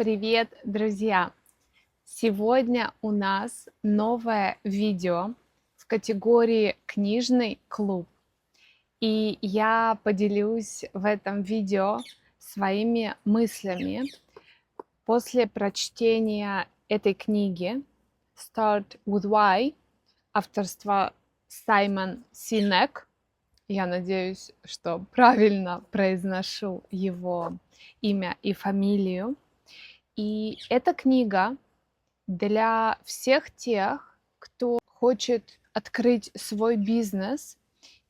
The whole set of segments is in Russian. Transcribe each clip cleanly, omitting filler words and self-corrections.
Привет, друзья! Сегодня у нас новое видео в категории «Книжный клуб». И я поделюсь в этом видео своими мыслями после прочтения этой книги «Start with Why» авторства Саймон Синек. Я надеюсь, что правильно произношу его имя и фамилию. И эта книга для всех тех, кто хочет открыть свой бизнес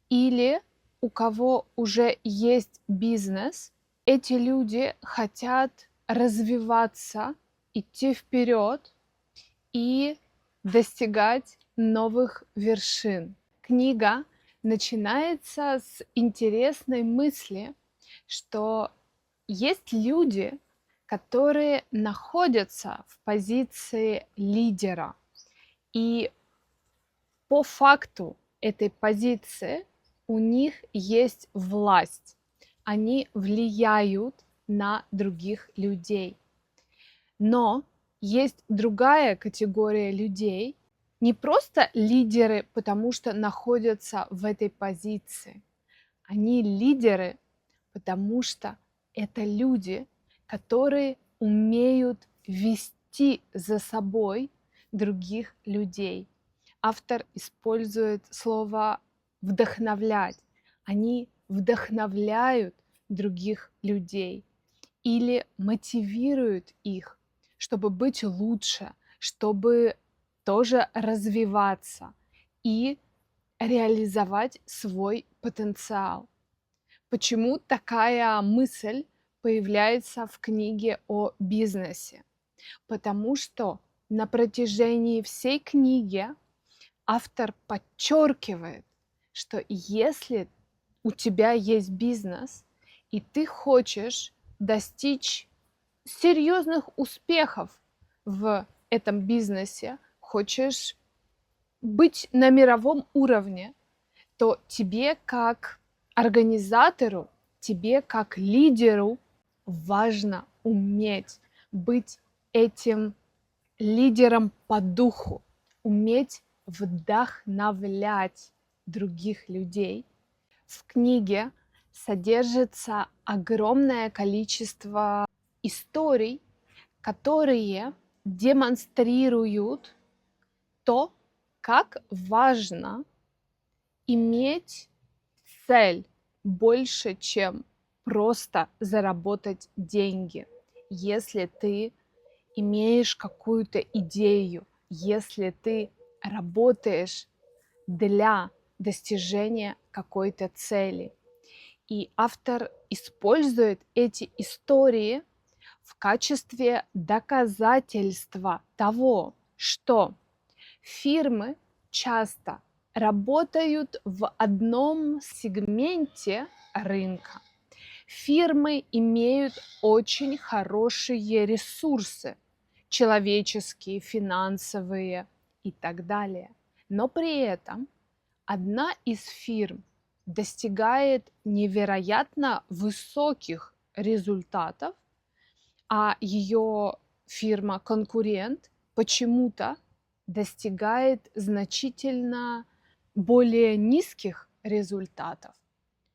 или у кого уже есть бизнес. Эти люди хотят развиваться, идти вперед и достигать новых вершин. Книга начинается с интересной мысли, что есть люди, которые находятся в позиции лидера. И по факту этой позиции у них есть власть. Они влияют на других людей. Но есть другая категория людей, не просто лидеры, потому что находятся в этой позиции. Они лидеры, потому что это люди, которые умеют вести за собой других людей. Автор использует слово «вдохновлять». Они вдохновляют других людей или мотивируют их, чтобы быть лучше, чтобы тоже развиваться и реализовать свой потенциал. Почему такая мысль появляется в книге о бизнесе? Потому что на протяжении всей книги автор подчеркивает, что если у тебя есть бизнес, и ты хочешь достичь серьезных успехов в этом бизнесе, хочешь быть на мировом уровне, то тебе как организатору, тебе как лидеру важно уметь быть этим лидером по духу, уметь вдохновлять других людей. В книге содержится огромное количество историй, которые демонстрируют то, как важно иметь цель больше, чем просто заработать деньги. Если ты имеешь какую-то идею, если ты работаешь для достижения какой-то цели. И автор использует эти истории в качестве доказательства того, что фирмы часто работают в одном сегменте рынка. Фирмы имеют очень хорошие ресурсы, человеческие, финансовые и так далее. Но при этом одна из фирм достигает невероятно высоких результатов, а ее фирма-конкурент почему-то достигает значительно более низких результатов.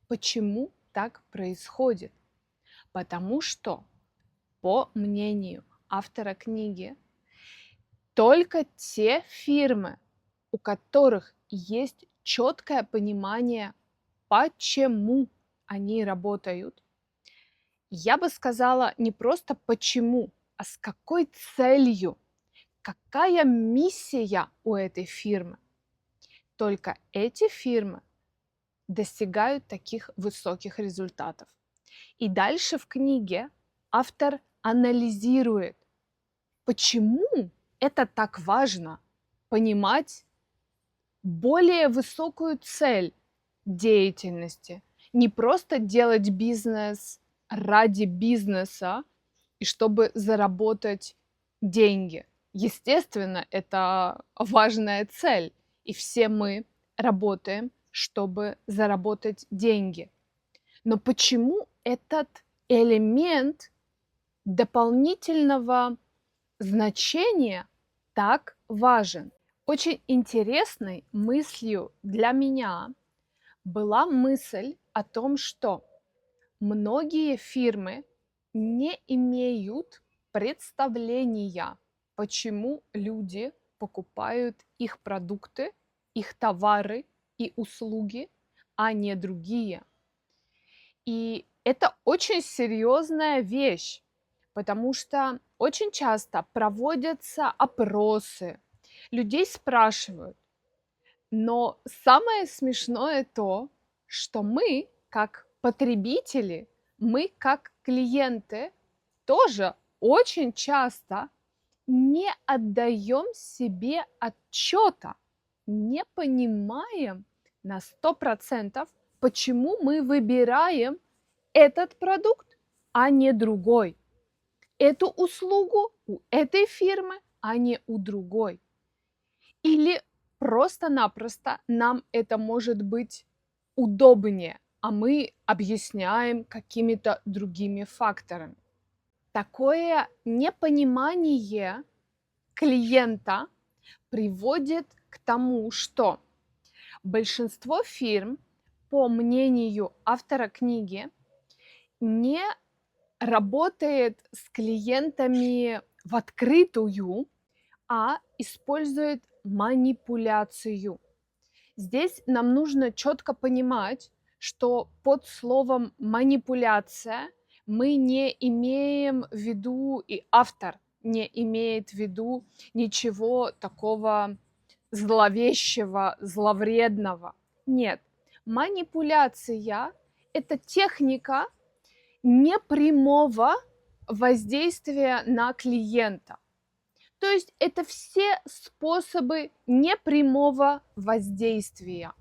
Почему так происходит? Потому что, по мнению автора книги, только те фирмы, у которых есть четкое понимание, почему они работают, я бы сказала не просто почему, а с какой целью, какая миссия у этой фирмы. Только эти фирмы достигают таких высоких результатов. И дальше в книге автор анализирует, почему это так важно понимать более высокую цель деятельности. Не просто делать бизнес ради бизнеса и чтобы заработать деньги. Естественно, это важная цель, и все мы работаем, чтобы заработать деньги. Но почему этот элемент дополнительного значения так важен? Очень интересной мыслью для меня была мысль о том, что многие фирмы не имеют представления, почему люди покупают их продукты, их товары и услуги, а не другие. И это очень серьезная вещь, потому что очень часто проводятся опросы, людей спрашивают, но самое смешное то, что мы, как потребители, мы, как клиенты, тоже очень часто не отдаем себе отчета, не понимаем на 100%, почему мы выбираем этот продукт, а не другой. Эту услугу у этой фирмы, а не у другой. Или просто-напросто нам это может быть удобнее, а мы объясняем какими-то другими факторами. Такое непонимание клиента приводит к тому, что большинство фирм, по мнению автора книги, не работает с клиентами в открытую, а использует манипуляцию. Здесь нам нужно четко понимать, что под словом манипуляция мы не имеем в виду, и автор не имеет в виду ничего такого зловещего, зловредного. Нет, манипуляция – это техника непрямого воздействия на клиента. То есть это все способы непрямого воздействия,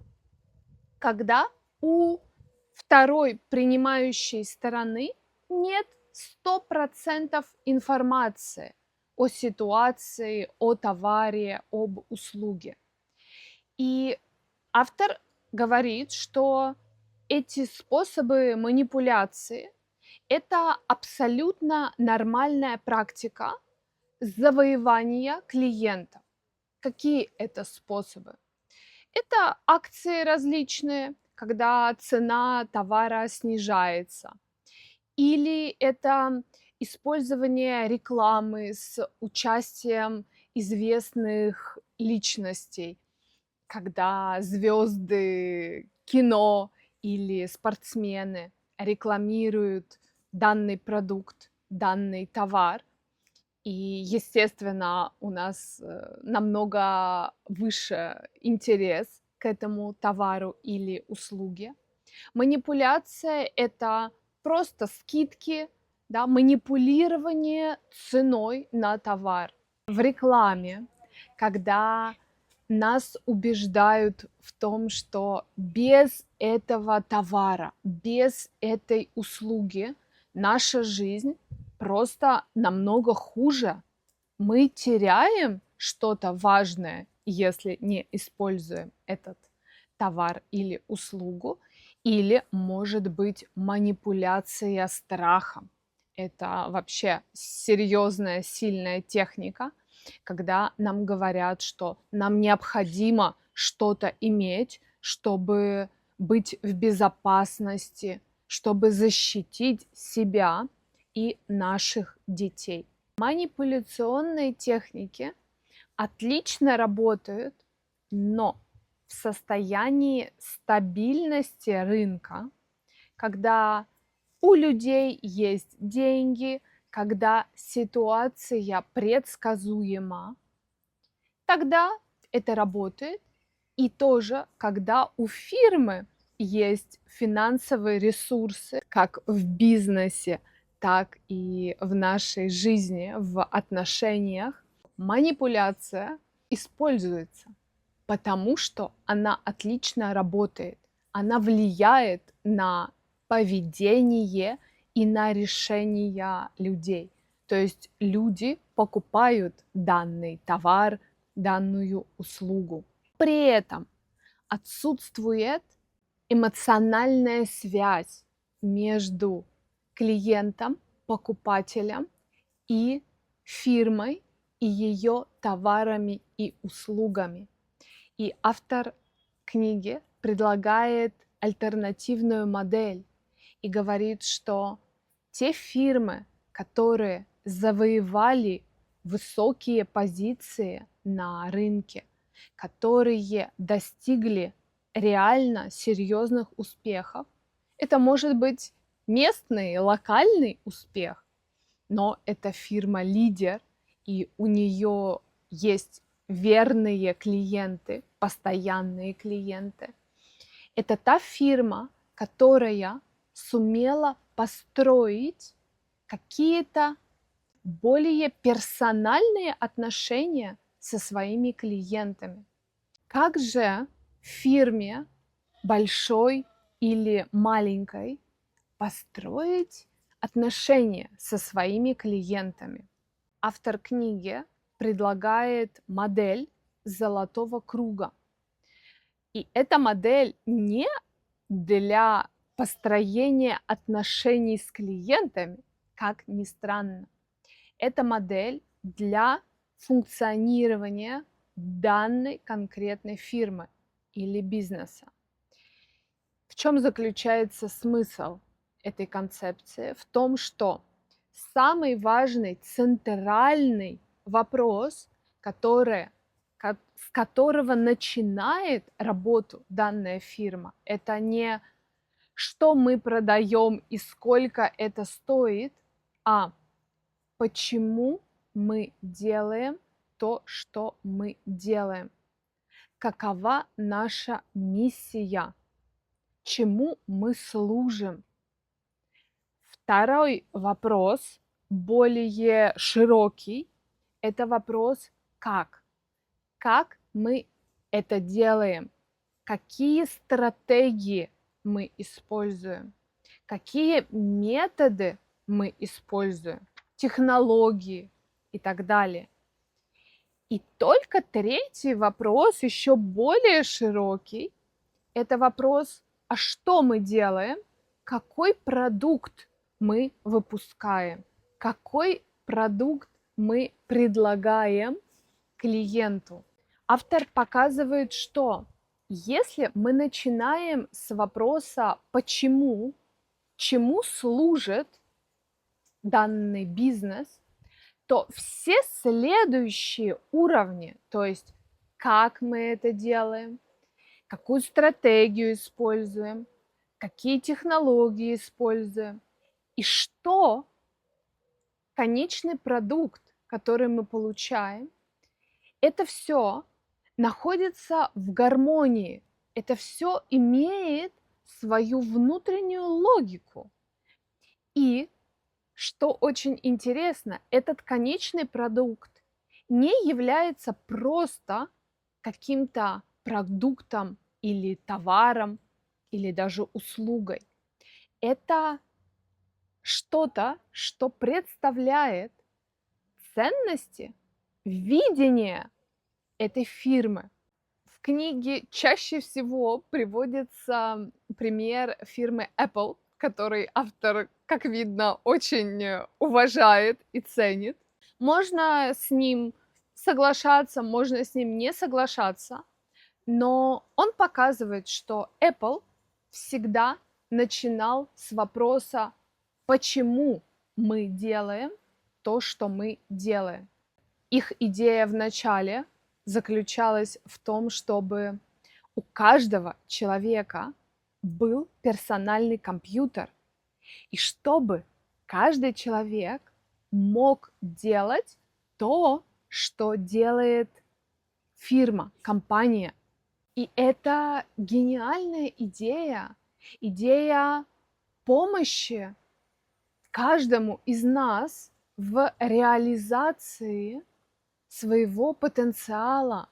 когда у второй принимающей стороны нет 100% информации о ситуации, о товаре, об услуге. И автор говорит, что эти способы манипуляции – это абсолютно нормальная практика завоевания клиента. Какие это способы? Это акции различные, когда цена товара снижается. Или это использование рекламы с участием известных личностей, когда звезды кино или спортсмены рекламируют данный продукт, данный товар. И, естественно, у нас намного выше интерес к этому товару или услуге. Манипуляция – это просто скидки, да, манипулирование ценой на товар. В рекламе, когда нас убеждают в том, что без этого товара, без этой услуги наша жизнь просто намного хуже. Мы теряем что-то важное, если не используем этот товар или услугу, или может быть манипуляция страхом. Это вообще серьезная, сильная техника, когда нам говорят, что нам необходимо что-то иметь, чтобы быть в безопасности, чтобы защитить себя и наших детей. Манипуляционные техники отлично работают, но в состоянии стабильности рынка, когда у людей есть деньги, когда ситуация предсказуема, тогда это работает. И тоже, когда у фирмы есть финансовые ресурсы, как в бизнесе, так и в нашей жизни, в отношениях, манипуляция используется, потому что она отлично работает. Она влияет на поведение и на решения людей. То есть люди покупают данный товар, данную услугу. При этом отсутствует эмоциональная связь между клиентом, покупателем и фирмой, и ее товарами и услугами. И автор книги предлагает альтернативную модель и говорит, что те фирмы, которые завоевали высокие позиции на рынке, которые достигли реально серьезных успехов, это может быть местный, локальный успех, но это фирма-лидер, и у нее есть верные клиенты, постоянные клиенты. Это та фирма, которая сумела построить какие-то более персональные отношения со своими клиентами. Как же фирме большой или маленькой построить отношения со своими клиентами? Автор книги предлагает модель золотого круга. И эта модель не для построения отношений с клиентами, как ни странно. Это модель для функционирования данной конкретной фирмы или бизнеса. В чем заключается смысл этой концепции? В том, что самый важный, центральный вопрос, с которого начинает работу данная фирма, это не что мы продаем и сколько это стоит, а почему мы делаем то, что мы делаем. Какова наша миссия? Чему мы служим? Второй вопрос, более широкий, это вопрос «как?». Как мы это делаем? Какие стратегии мы используем? Какие методы мы используем? Технологии и так далее. И только третий вопрос, еще более широкий, это вопрос, а что мы делаем? Какой продукт мы выпускаем? Какой продукт мы предлагаем клиенту? Автор показывает, что если мы начинаем с вопроса «почему?», чему служит данный бизнес, то все следующие уровни, то есть как мы это делаем, какую стратегию используем, какие технологии используем и что конечный продукт, который мы получаем, это все находится в гармонии, это все имеет свою внутреннюю логику. И что очень интересно, этот конечный продукт не является просто каким-то продуктом или товаром, или даже услугой. Это что-то, что представляет ценности, видение этой фирмы. В книге чаще всего приводится пример фирмы Apple, который автор, как видно, очень уважает и ценит. Можно с ним соглашаться, можно с ним не соглашаться, но он показывает, что Apple всегда начинал с вопроса, почему мы делаем то, что мы делаем. Их идея в начале заключалась в том, чтобы у каждого человека был персональный компьютер, и чтобы каждый человек мог делать то, что делает фирма, компания. И это гениальная идея, идея помощи каждому из нас в реализации своего потенциала,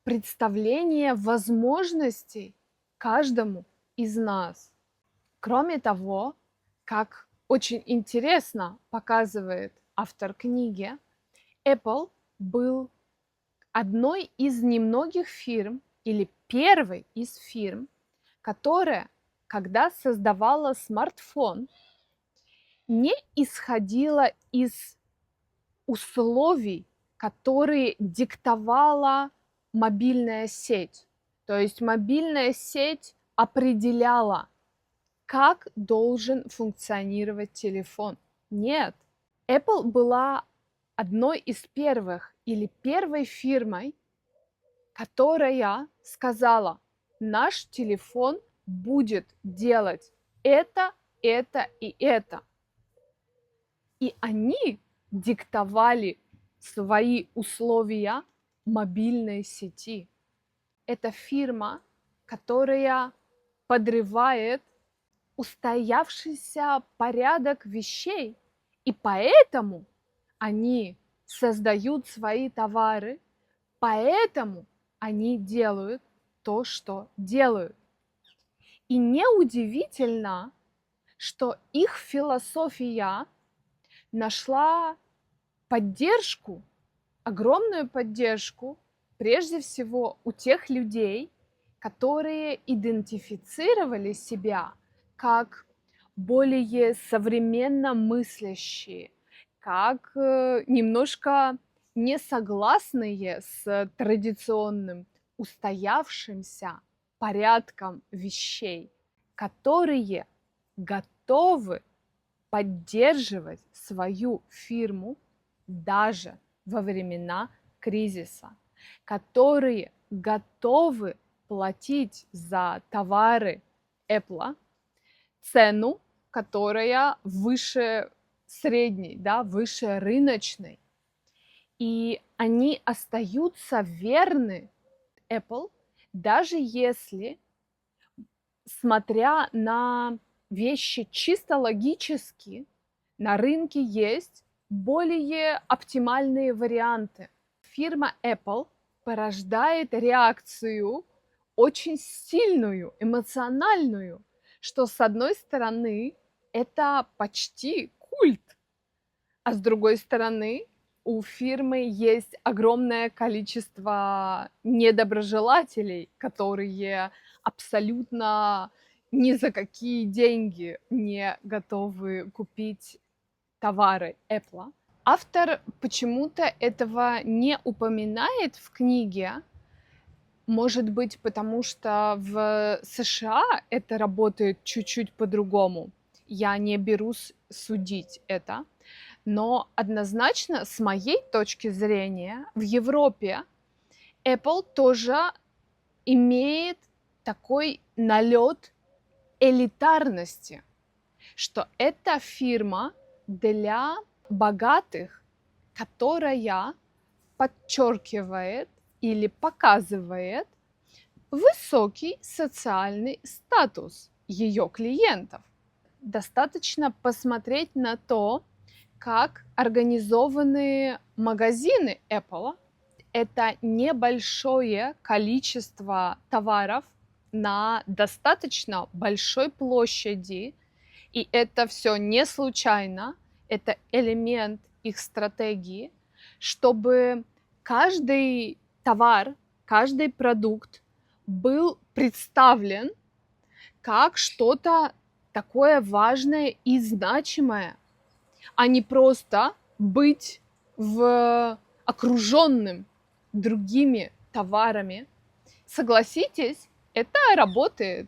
представление возможностей каждому из нас. Кроме того, как очень интересно показывает автор книги, Apple был одной из немногих фирм или первой из фирм, которая, когда создавала смартфон, не исходила из условий, которые диктовала мобильная сеть. То есть мобильная сеть определяла, как должен функционировать телефон. Нет. Apple была одной из первых или первой фирмой, которая сказала, наш телефон будет делать это и это. И они диктовали свои условия мобильной сети. Это фирма, которая подрывает устоявшийся порядок вещей. И поэтому они создают свои товары, поэтому они делают то, что делают. И неудивительно, что их философия нашла поддержку, огромную поддержку, прежде всего у тех людей, которые идентифицировали себя как более современно мыслящие, как немножко не согласные с традиционным устоявшимся порядком вещей, которые готовы поддерживать свою фирму даже во времена кризиса, которые готовы платить за товары Apple цену, которая выше средней, да, выше рыночной. И они остаются верны Apple, даже если, смотря на вещи чисто логически, на рынке есть более оптимальные варианты. Фирма Apple порождает реакцию очень сильную, эмоциональную, что с одной стороны это почти культ, а с другой стороны у фирмы есть огромное количество недоброжелателей, которые абсолютно ни за какие деньги не готовы купить товары Apple. Автор почему-то этого не упоминает в книге. Может быть, потому что в США это работает чуть-чуть по-другому. Я не берусь судить это. Но однозначно, с моей точки зрения, в Европе Apple тоже имеет такой налет элитарности, что это фирма для богатых, которая подчеркивает или показывает высокий социальный статус ее клиентов. Достаточно посмотреть на то, как организованы магазины Apple. Это небольшое количество товаров на достаточно большой площади, и это все не случайно, это элемент их стратегии, чтобы каждый товар, каждый продукт был представлен как что-то такое важное и значимое, а не просто быть окруженным другими товарами. Согласитесь, это работает.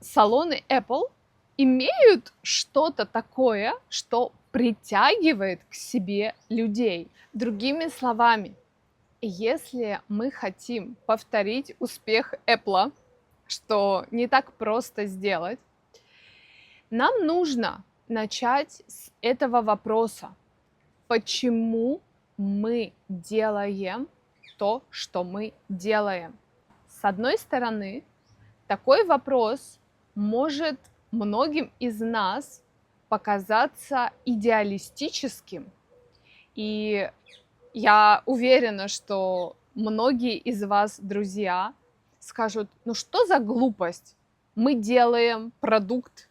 Салоны Apple имеют что-то такое, что притягивает к себе людей. Другими словами, если мы хотим повторить успех Apple, что не так просто сделать, нам нужно начать с этого вопроса. Почему мы делаем то, что мы делаем? С одной стороны, такой вопрос может многим из нас показаться идеалистическим. И я уверена, что многие из вас, друзья, скажут, ну что за глупость? Мы делаем продукт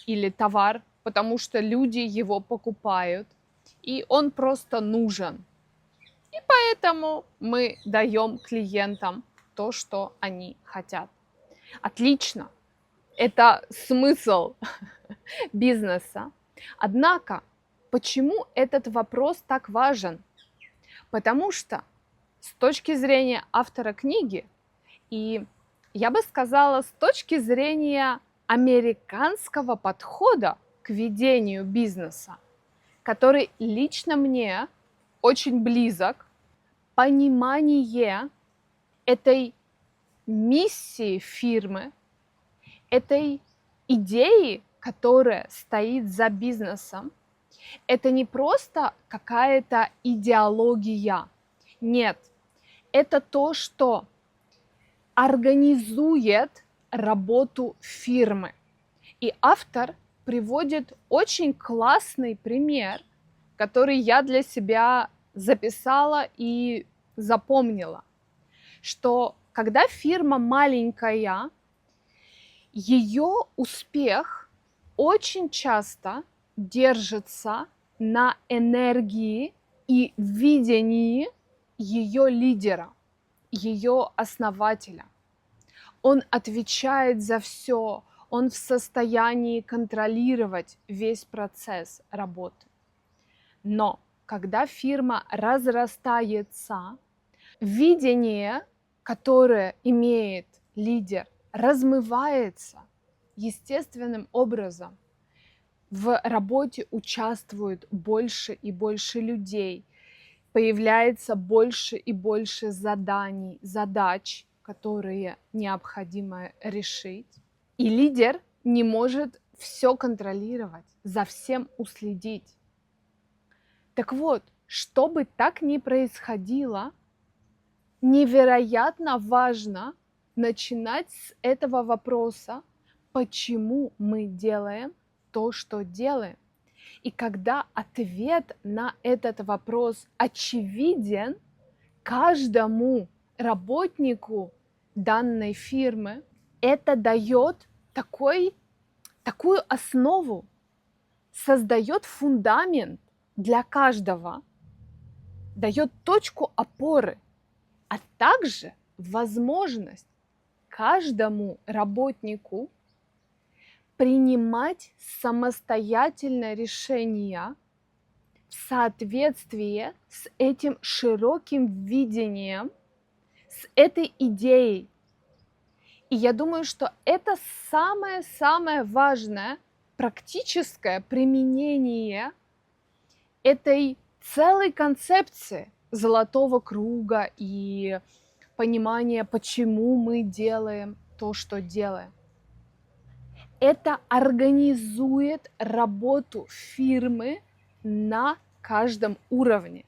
или товар, потому что люди его покупают, и он просто нужен. И поэтому мы даем клиентам то, что они хотят. Отлично. Это смысл бизнеса. Однако Почему этот вопрос так важен? Потому что с точки зрения автора книги, и я бы сказала, с точки зрения американского подхода к ведению бизнеса, который лично мне очень близок, понимание этой миссии фирмы, этой идеи, которая стоит за бизнесом, это не просто какая-то идеология. Нет, это то, что организует работу фирмы. И автор приводит очень классный пример, который я для себя записала и запомнила, что когда фирма маленькая, ее успех очень часто держится на энергии и видении ее лидера, ее основателя. Он отвечает за все, он в состоянии контролировать весь процесс работы. Но когда фирма разрастается, видение, которое имеет лидер, размывается естественным образом. В работе участвует больше и больше людей, появляется больше и больше заданий, задач, которые необходимо решить. И лидер не может все контролировать, за всем уследить. Так вот, чтобы так ни происходило, невероятно важно начинать с этого вопроса, почему мы делаем то, что делаем. И когда ответ на этот вопрос очевиден каждому работнику данной фирмы, это дает такую основу, создает фундамент для каждого, дает точку опоры, а также возможность каждому работнику принимать самостоятельно решения в соответствии с этим широким видением, с этой идеей. И я думаю, что это самое-самое важное практическое применение этой целой концепции золотого круга и понимания, почему мы делаем то, что делаем. Это организует работу фирмы на каждом уровне.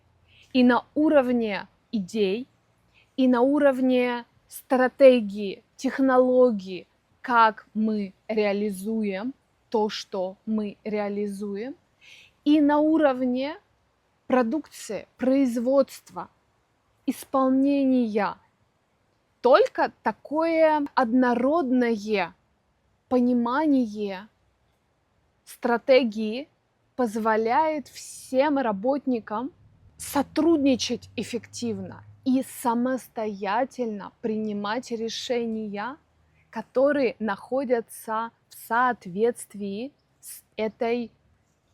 И на уровне идей, и на уровне стратегии, технологии, как мы реализуем то, что мы реализуем, и на уровне продукции, производства, исполнения. Только такое однородное понимание стратегии позволяет всем работникам сотрудничать эффективно и самостоятельно принимать решения, которые находятся в соответствии с этой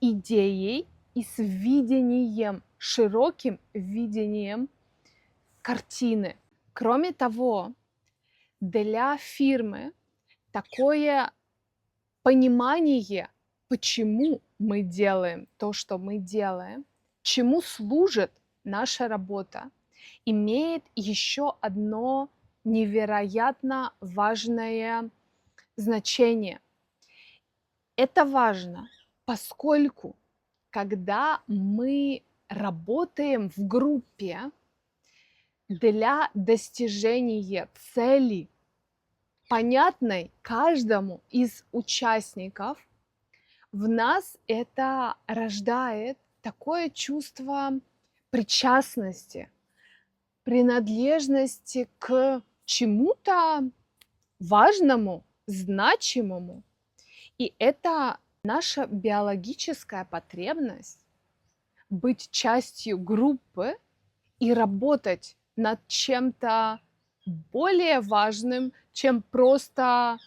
идеей и с видением, широким видением картины. Кроме того, для фирмы такое понимание, почему мы делаем то, что мы делаем, чему служит наша работа, имеет еще одно невероятно важное значение. Это важно, поскольку когда мы работаем в группе для достижения цели, понятной каждому из участников, в нас это рождает такое чувство причастности, принадлежности к чему-то важному, значимому. И это наша биологическая потребность быть частью группы и работать над чем-то более важным, чем просто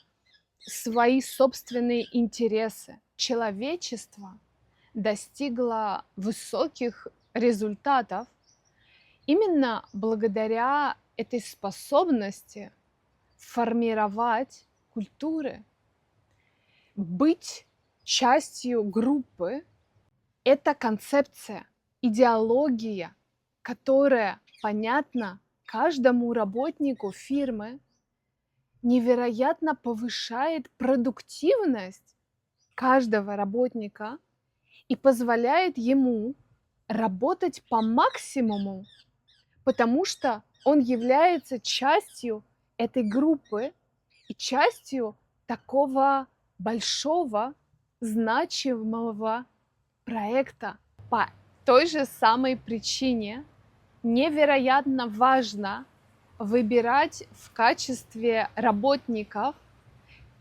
свои собственные интересы. Человечество достигла высоких результатов именно благодаря этой способности формировать культуры, быть частью группы. Это концепция, идеология, которая понятна каждому работнику фирмы, невероятно повышает продуктивность каждого работника и позволяет ему работать по максимуму, потому что он является частью этой группы и частью такого большого, значимого проекта. По той же самой причине невероятно важно выбирать в качестве работников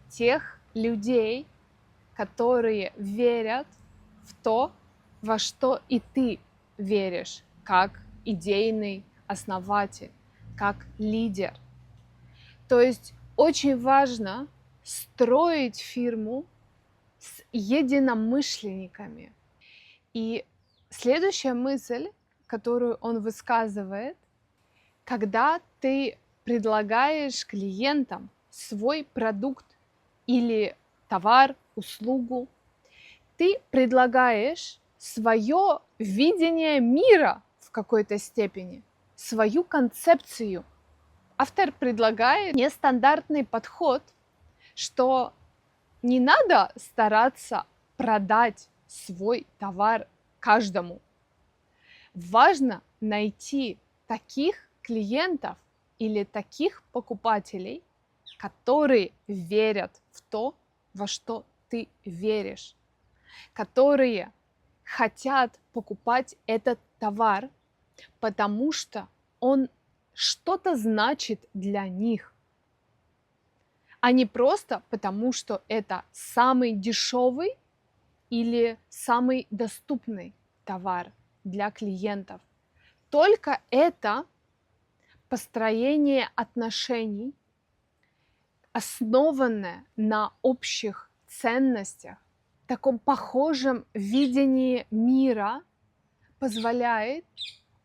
тех людей, которые верят в то, во что и ты веришь, как идейный основатель, как лидер. То есть очень важно строить фирму с единомышленниками. И следующая мысль, которую он высказывает, когда ты предлагаешь клиентам свой продукт или товар, услугу, ты предлагаешь свое видение мира в какой-то степени, свою концепцию. Автор предлагает нестандартный подход, что не надо стараться продать свой товар каждому. Важно найти таких клиентов или таких покупателей, которые верят в то, во что ты веришь, которые хотят покупать этот товар, потому что он что-то значит для них, а не просто потому, что это самый дешевый или самый доступный товар для клиентов. Только это построение отношений, основанное на общих ценностях, таком похожем видении мира, позволяет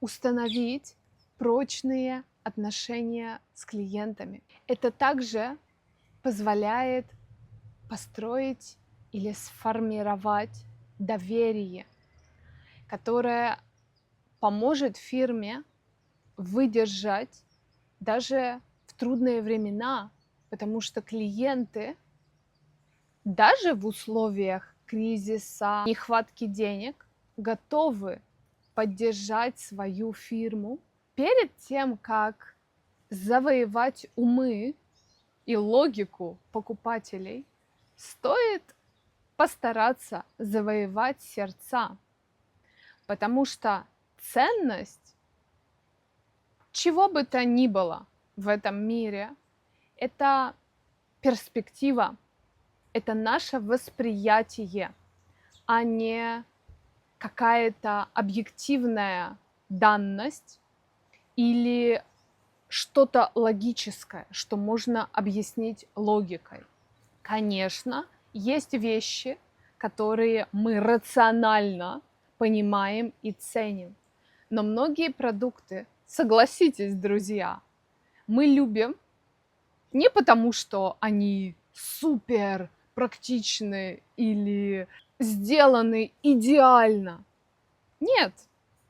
установить прочные отношения с клиентами. Это также позволяет построить или сформировать доверие, которое поможет фирме выдержать даже в трудные времена, потому что клиенты даже в условиях кризиса, нехватки денег готовы поддержать свою фирму. Перед тем, как завоевать умы и логику покупателей, стоит постараться завоевать сердца, потому что ценность чего бы то ни было в этом мире – это перспектива, это наше восприятие, а не какая-то объективная данность или что-то логическое, что можно объяснить логикой. Конечно, есть вещи, которые мы рационально понимаем и ценим, но многие продукты, согласитесь, друзья, мы любим не потому, что они супер практичны или сделаны идеально. Нет,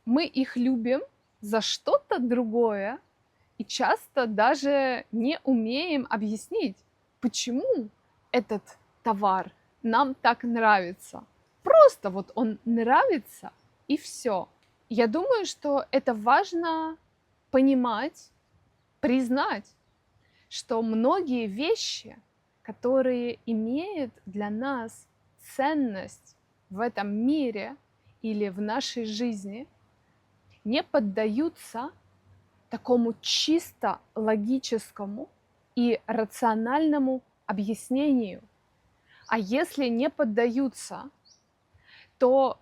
мы их любим за что-то другое и часто даже не умеем объяснить, почему этот товар нам так нравится. Просто вот он нравится и все. Я думаю, что это важно понимать, признать, что многие вещи, которые имеют для нас ценность в этом мире или в нашей жизни, не поддаются такому чисто логическому и рациональному объяснению. А если не поддаются, то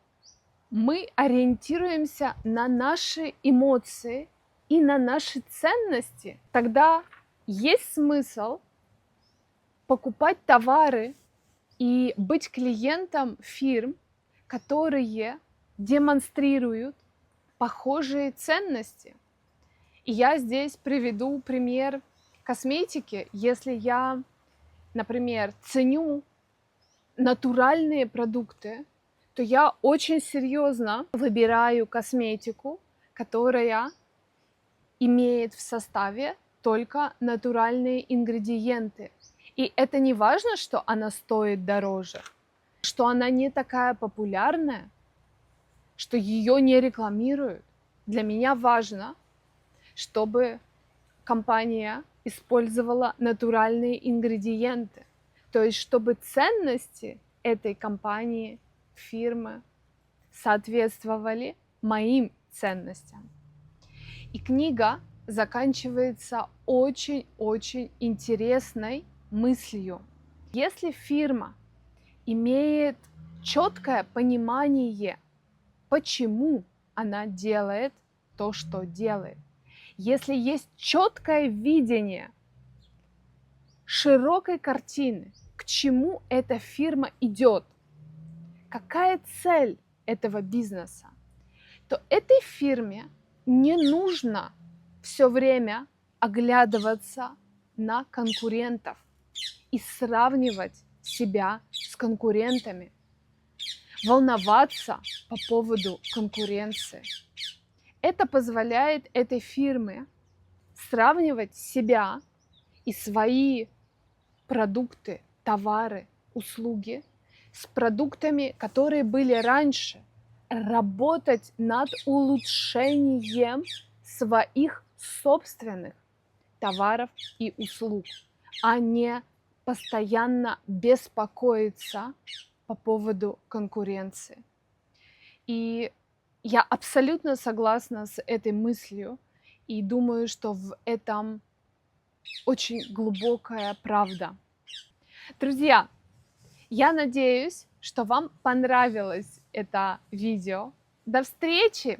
мы ориентируемся на наши эмоции и на наши ценности. Тогда есть смысл покупать товары и быть клиентом фирм, которые демонстрируют похожие ценности. И я здесь приведу пример косметики. Если я, например, ценю натуральные продукты, то я очень серьезно выбираю косметику, которая имеет в составе только натуральные ингредиенты. И это не важно, что она стоит дороже, что она не такая популярная, что ее не рекламируют. Для меня важно, чтобы компания использовала натуральные ингредиенты. То есть, чтобы ценности этой компании, фирмы соответствовали моим ценностям. И книга заканчивается очень-очень интересной мыслью. Если фирма имеет четкое понимание, почему она делает то, что делает, если есть четкое видение широкой картины, к чему эта фирма идет, какая цель этого бизнеса, то этой фирме не нужно все время оглядываться на конкурентов и сравнивать себя с конкурентами, волноваться по поводу конкуренции. Это позволяет этой фирме сравнивать себя и свои продукты, товары, услуги с продуктами, которые были раньше, работать над улучшением своих собственных товаров и услуг, а не постоянно беспокоиться по поводу конкуренции. И я абсолютно согласна с этой мыслью и думаю, что в этом очень глубокая правда. Друзья, я надеюсь, что вам понравилось это видео. До встречи